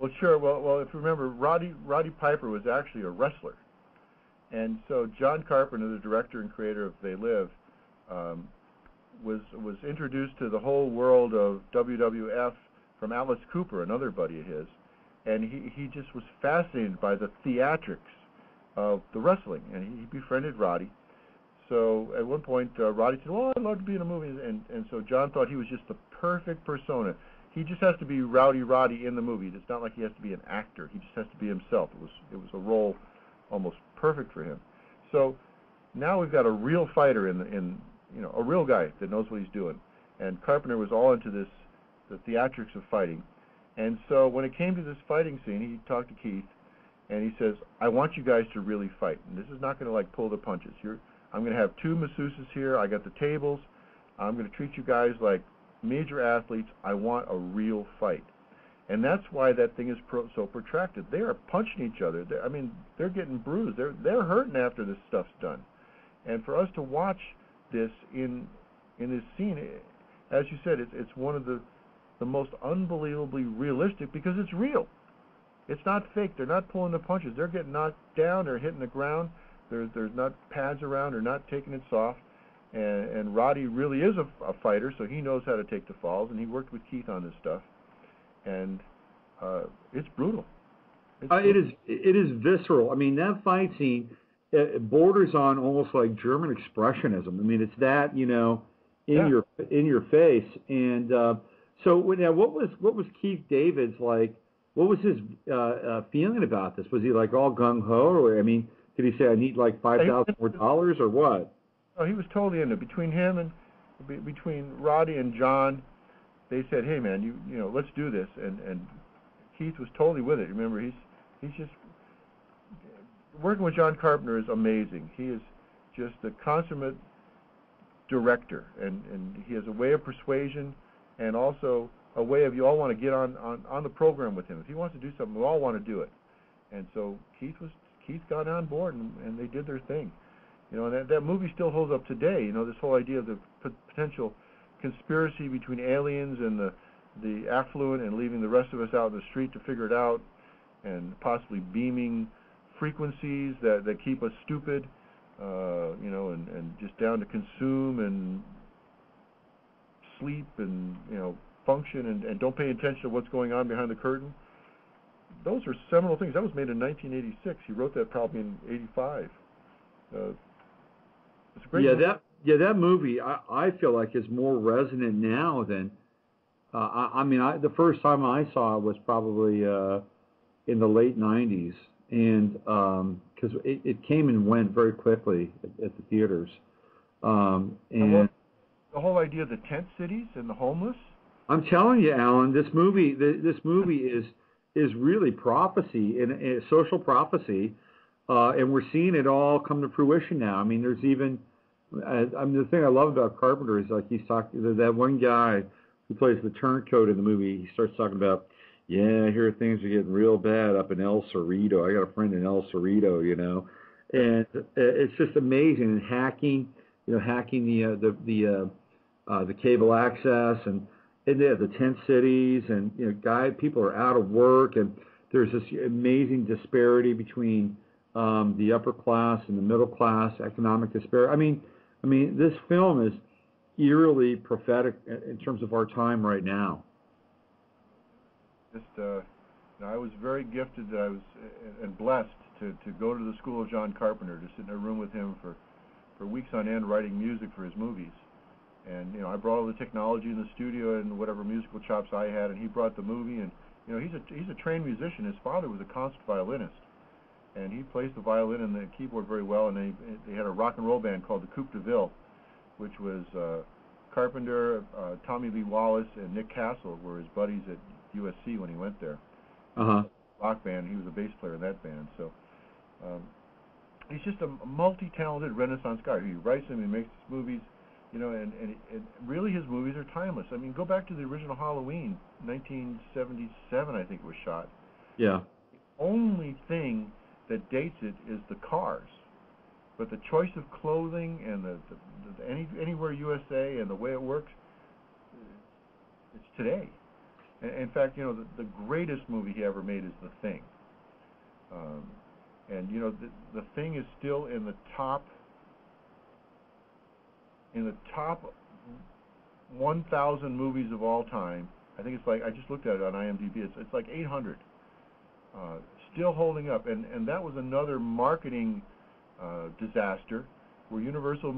Well, sure. Well, if you remember, Roddy Piper was actually a wrestler, and so John Carpenter, the director and creator of They Live, was introduced to the whole world of WWF from Alice Cooper, another buddy of his, and he just was fascinated by the theatrics of the wrestling, and he befriended Roddy. So at one point, Roddy said, "Well, I'd love to be in a movie," and so John thought he was just the perfect persona. He just has to be Rowdy Roddy in the movie. It's not like he has to be an actor. He just has to be himself. It was a role almost perfect for him. So now we've got a real fighter in a real guy that knows what he's doing. And Carpenter was all into the theatrics of fighting. And so when it came to this fighting scene, he talked to Keith, and he says, "I want you guys to really fight. And this is not going to like pull the punches. I'm going to have two masseuses here. I got the tables. I'm going to treat you guys like major athletes. I want a real fight." And that's why that thing is so protracted. They are punching each other. They're getting bruised. They're hurting after this stuff's done. And for us to watch this in this scene, as you said, it's one of the most unbelievably realistic because it's real. It's not fake. They're not pulling the punches. They're getting knocked down. They're hitting the ground. There's not pads around. They're not taking it soft. And Roddy really is a fighter, so he knows how to take the falls, and he worked with Keith on this stuff. And it's brutal. It is visceral. I mean, that fight scene borders on almost like German expressionism. I mean, it's that in your face. And so now, what was Keith David's like? What was his feeling about this? Was he like all gung ho, or I mean, did he say I need like $5,000 more or what? Oh, he was totally into it. Between Roddy and John, they said, "Hey man, you let's do this." And Keith was totally with it. Remember, he's just working with John Carpenter is amazing. He is just a consummate director, and he has a way of persuasion, and also a way of you all want to get on the program with him. If he wants to do something, we all want to do it. And so Keith got on board, and they did their thing. And that movie still holds up today. This whole idea of the potential conspiracy between aliens and the affluent and leaving the rest of us out in the street to figure it out, and possibly beaming frequencies that keep us stupid, and just down to consume and sleep and, function and don't pay attention to what's going on behind the curtain. Those are seminal things. That was made in 1986. He wrote that probably in 85. It's a great movie. That movie I feel like is more resonant now than the first time I saw it was probably in the late 90s, and because it came and went very quickly at the theaters, and the whole idea of the tent cities and the homeless. I'm telling you, Alan, this movie is really prophecy and social prophecy. And we're seeing it all come to fruition now. I mean, there's even, the thing I love about Carpenter is like he's talking, that one guy who plays the turncoat in the movie, he starts talking about, I hear things are getting real bad up in El Cerrito. I got a friend in El Cerrito, and it's just amazing. And hacking the cable access and the tent cities, and people are out of work, and there's this amazing disparity between the upper class and the middle class, economic disparity. I mean, this film is eerily prophetic in terms of our time right now. I was very gifted that I was and blessed to go to the school of John Carpenter, to sit in a room with him for weeks on end writing music for his movies. And I brought all the technology in the studio and whatever musical chops I had, and he brought the movie. And he's a trained musician. His father was a concert violinist, and he plays the violin and the keyboard very well. And they had a rock and roll band called the Coupe de Ville, which was Carpenter, Tommy Lee Wallace, and Nick Castle were his buddies at USC when he went there. Rock band. He was a bass player in that band. So he's just a multi-talented Renaissance guy. He writes them, he makes movies. And really his movies are timeless. I mean, go back to the original Halloween, 1977, I think it was shot. Yeah. The only thing that dates it is the cars. But the choice of clothing and the Anywhere USA and the way it works, it's today. In fact, the greatest movie he ever made is The Thing. And the Thing is still in the top 1,000 movies of all time. I think it's like, I just looked at it on IMDb. It's like 800. Still holding up, and that was another marketing disaster, where Universal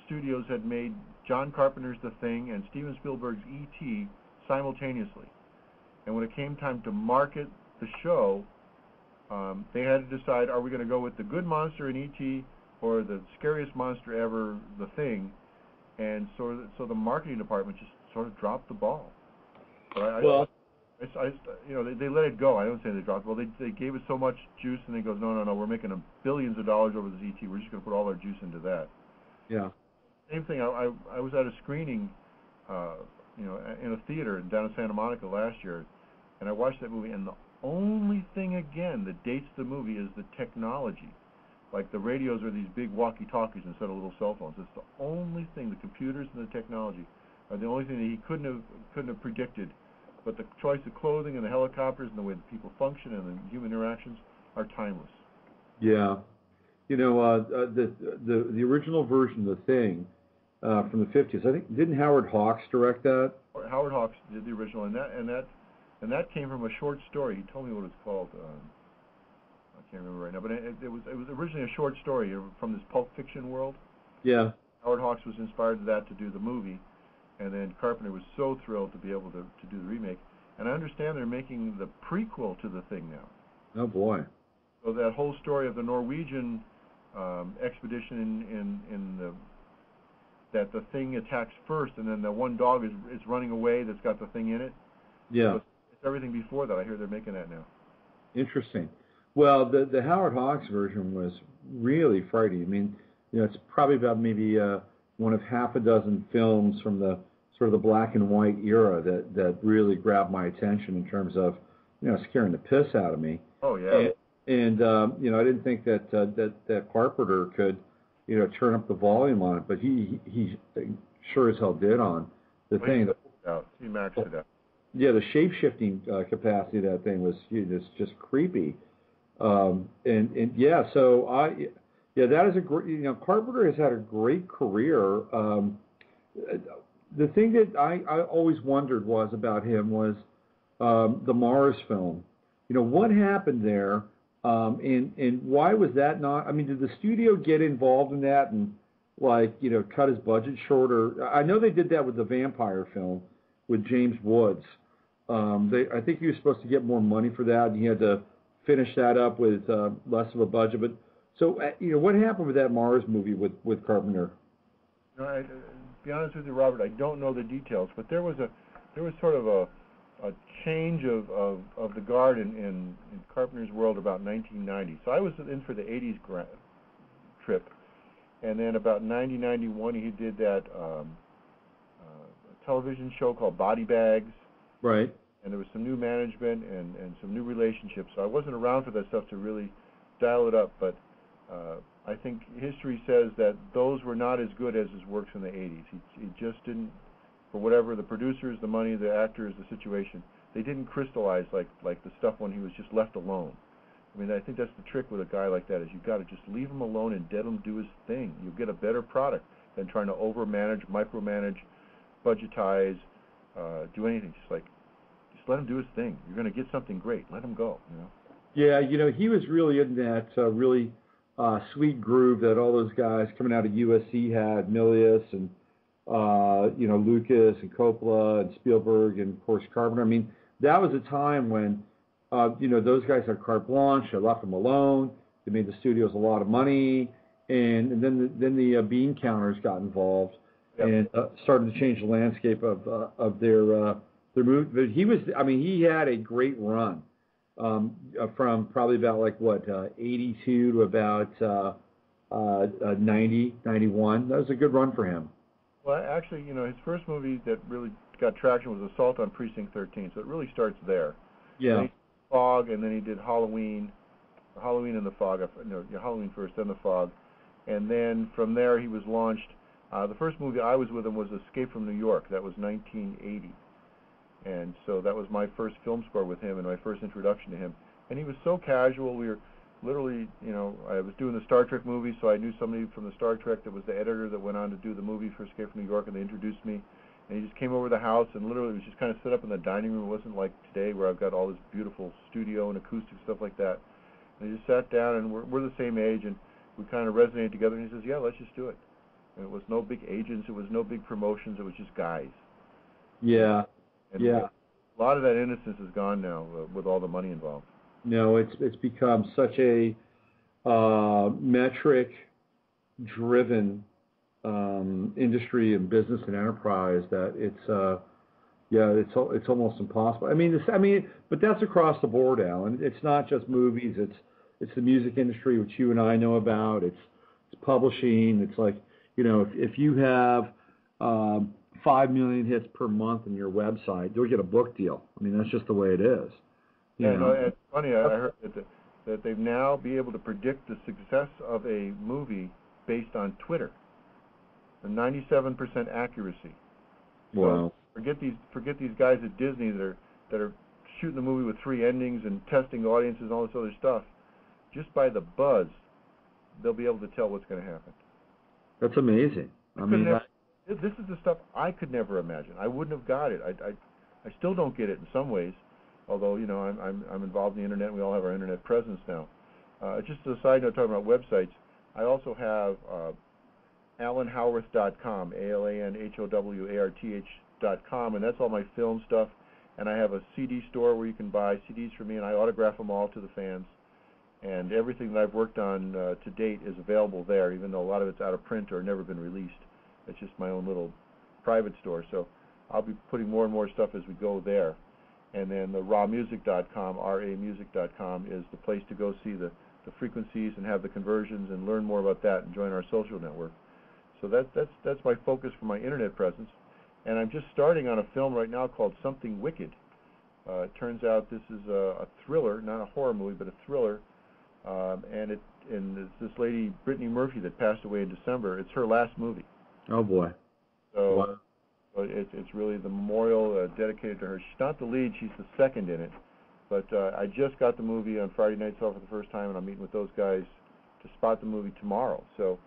Studios had made John Carpenter's The Thing and Steven Spielberg's E.T. simultaneously. And when it came time to market the show, they had to decide, are we going to go with the good monster in E.T. or the scariest monster ever, The Thing? And so the marketing department just sort of dropped the ball. But they let it go. I don't say they dropped the ball. They gave it so much juice, and they go, no, we're making billions of dollars over this E.T. We're just going to put all our juice into that. Yeah. Same thing. I was at a screening, in a theater down in Santa Monica last year, and I watched that movie, and the only thing, again, that dates the movie is the technology. Like the radios are these big walkie-talkies instead of little cell phones. It's the only thing. The computers and the technology are the only thing that he couldn't have predicted. But the choice of clothing and the helicopters and the way that people function and the human interactions are timeless. Yeah. The original version of The Thing from the 50s, I think, didn't Howard Hawks direct that? Howard Hawks did the original, and that came from a short story. He told me what it's called. I can't remember right now, but it was originally a short story from this Pulp Fiction world. Yeah. Howard Hawks was inspired to that to do the movie, and then Carpenter was so thrilled to be able to do the remake. And I understand they're making the prequel to The Thing now. Oh boy. So that whole story of the Norwegian expedition that the Thing attacks first, and then the one dog is running away that's got the Thing in it. Yeah. So it's everything before that. I hear they're making that now. Interesting. Well, the Howard Hawks version was really frightening. I mean, it's probably about maybe one of half a dozen films from the sort of the black and white era that really grabbed my attention in terms of, scaring the piss out of me. Oh yeah. And I didn't think that Carpenter could, turn up the volume on it, but he sure as hell did on The Thing. He maxed it out. Yeah, the shape-shifting capacity of that thing was just creepy. So that is a great, Carpenter has had a great career. The thing that I always wondered about him was the Mars film. What happened there, and why was that not? I mean, did the studio get involved in that and cut his budget short? Or I know they did that with the vampire film with James Woods. I think he was supposed to get more money for that, and he had to finish that up with less of a budget. But so, what happened with that Mars movie with Carpenter? To be honest with you, Robert, I don't know the details, but there was sort of a change of the guard in Carpenter's world about 1990. So I was in for the 80s trip, and then about 90-91 he did that television show called Body Bags. Right. And there was some new management and some new relationships. So I wasn't around for that stuff to really dial it up, but I think history says that those were not as good as his works in the 80s. He just didn't, for whatever, the producers, the money, the actors, the situation, they didn't crystallize like the stuff when he was just left alone. I mean, I think that's the trick with a guy like that, is you've got to just leave him alone and let him do his thing. You'll get a better product than trying to overmanage, micromanage, budgetize, do anything. Just let him do his thing. You're going to get something great. Let him go, Yeah, he was really in that really sweet groove that all those guys coming out of USC had, Milius and Lucas and Coppola and Spielberg and of course Carpenter. I mean, that was a time when those guys had carte blanche. They left them alone. They made the studios a lot of money, and then the bean counters got involved. Yep. And started to change the landscape of their movie. But he had a great run. From probably about 82 to about 90, 91. That was a good run for him. Well, actually, his first movie that really got traction was Assault on Precinct 13, so it really starts there. Yeah. Then he did Fog, and then he did Halloween and the Fog. Halloween first, then the Fog. And then from there he was launched. The first movie I was with him was Escape from New York. That was 1980. And so that was my first film score with him and my first introduction to him. And he was so casual. We were literally, I was doing the Star Trek movie, so I knew somebody from the Star Trek that was the editor that went on to do the movie for Escape from New York, and they introduced me. And he just came over to the house, and literally it was just kind of set up in the dining room. It wasn't like today where I've got all this beautiful studio and acoustic stuff like that. And he just sat down, and we're the same age, and we kind of resonated together. And he says, "Yeah, let's just do it." And it was no big agents, it was no big promotions, it was just guys. Yeah. And Yeah. a lot of that innocence is gone now with all the money involved. No, it's become such a metric-driven industry and business and enterprise that it's almost impossible. But that's across the board, Alan. It's not just movies. It's the music industry, which you and I know about. It's publishing. It's like, if you have 5 million hits per month on your website, you'll get a book deal. That's just the way it is. It's funny. I heard that they've now be able to predict the success of a movie based on Twitter. A 97% accuracy. Wow. So forget these guys at Disney that are shooting the movie with 3 endings and testing audiences and all this other stuff. Just by the buzz, they'll be able to tell what's going to happen. That's amazing. This is the stuff I could never imagine. I wouldn't have got it. I still don't get it in some ways, although I'm involved in the internet. And we all have our internet presence now. Just as a side note, talking about websites, I also have AlanHowarth.com, AlanHowarth.com, and that's all my film stuff. And I have a CD store where you can buy CDs for me, and I autograph them all to the fans. And everything that I've worked on to date is available there, even though a lot of it's out of print or never been released. It's just my own little private store. So I'll be putting more and more stuff as we go there. And then the rawmusic.com, ramusic.com, is the place to go see the frequencies and have the conversions and learn more about that and join our social network. So that's my focus for my internet presence. And I'm just starting on a film right now called Something Wicked. It turns out this is a thriller, not a horror movie, but a thriller. And it's this lady, Brittany Murphy, that passed away in December. It's her last movie. Oh, boy. So wow. It's really the memorial dedicated to her. She's not the lead, she's the second in it. But I just got the movie on Friday night, saw it for the first time, and I'm meeting with those guys to spot the movie tomorrow. So,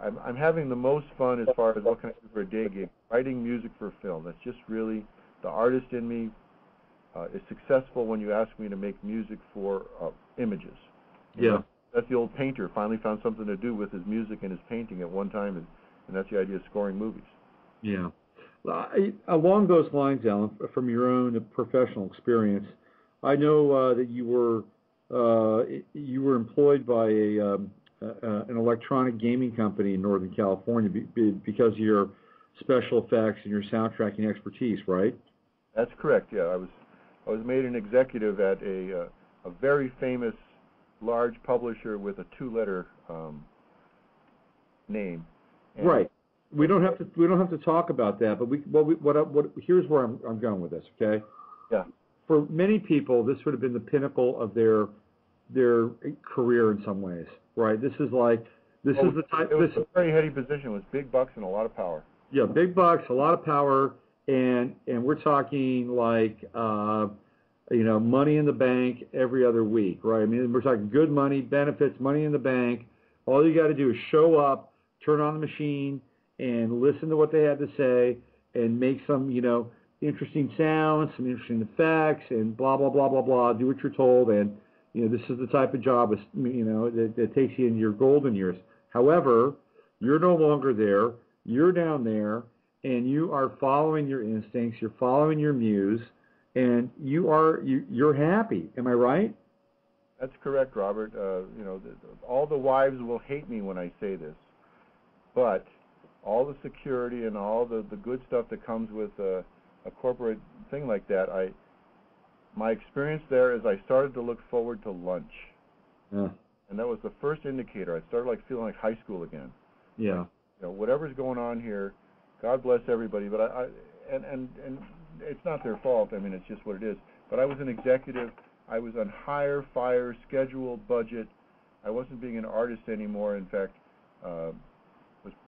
I'm having the most fun as far as what can I do for a day gig. Writing music for a film. That's just really the artist in me is successful when you ask me to make music for images. That's the old painter. Finally found something to do with his music and his painting at one time, and that's the idea of scoring movies. Yeah. Along those lines, Alan, from your own professional experience, I know that you were employed by an electronic gaming company in Northern California because of your special effects and your soundtracking expertise, right? That's correct. Yeah, I was made an executive at a very famous large publisher with a 2-letter name. And right. We don't have to talk about that, but here's where I'm going with this. Okay. Yeah. For many people, this would have been the pinnacle of their career in some ways, right? This is the type. It was a very heady position. It was big bucks and a lot of power. Yeah, big bucks, a lot of power, and we're talking like money in the bank every other week, right? We're talking good money, benefits, money in the bank. All you got to do is show up, turn on the machine, and listen to what they have to say, and make some interesting sounds, some interesting effects, and blah blah blah blah blah. Do what you're told, and this is the type of job that takes you into your golden years. However, you're no longer there. You're down there, and you are following your instincts. You're following your muse, and you're happy. Am I right? That's correct, Robert. All the wives will hate me when I say this, but all the security and all the good stuff that comes with a corporate thing like that, my experience there is I started to look forward to lunch. Yeah. And that was the first indicator. I started feeling like high school again. Yeah. Whatever's going on here, God bless everybody, but and it's not their fault. It's just what it is. But I was an executive. I was on hire, fire, schedule, budget. I wasn't being an artist anymore. In fact,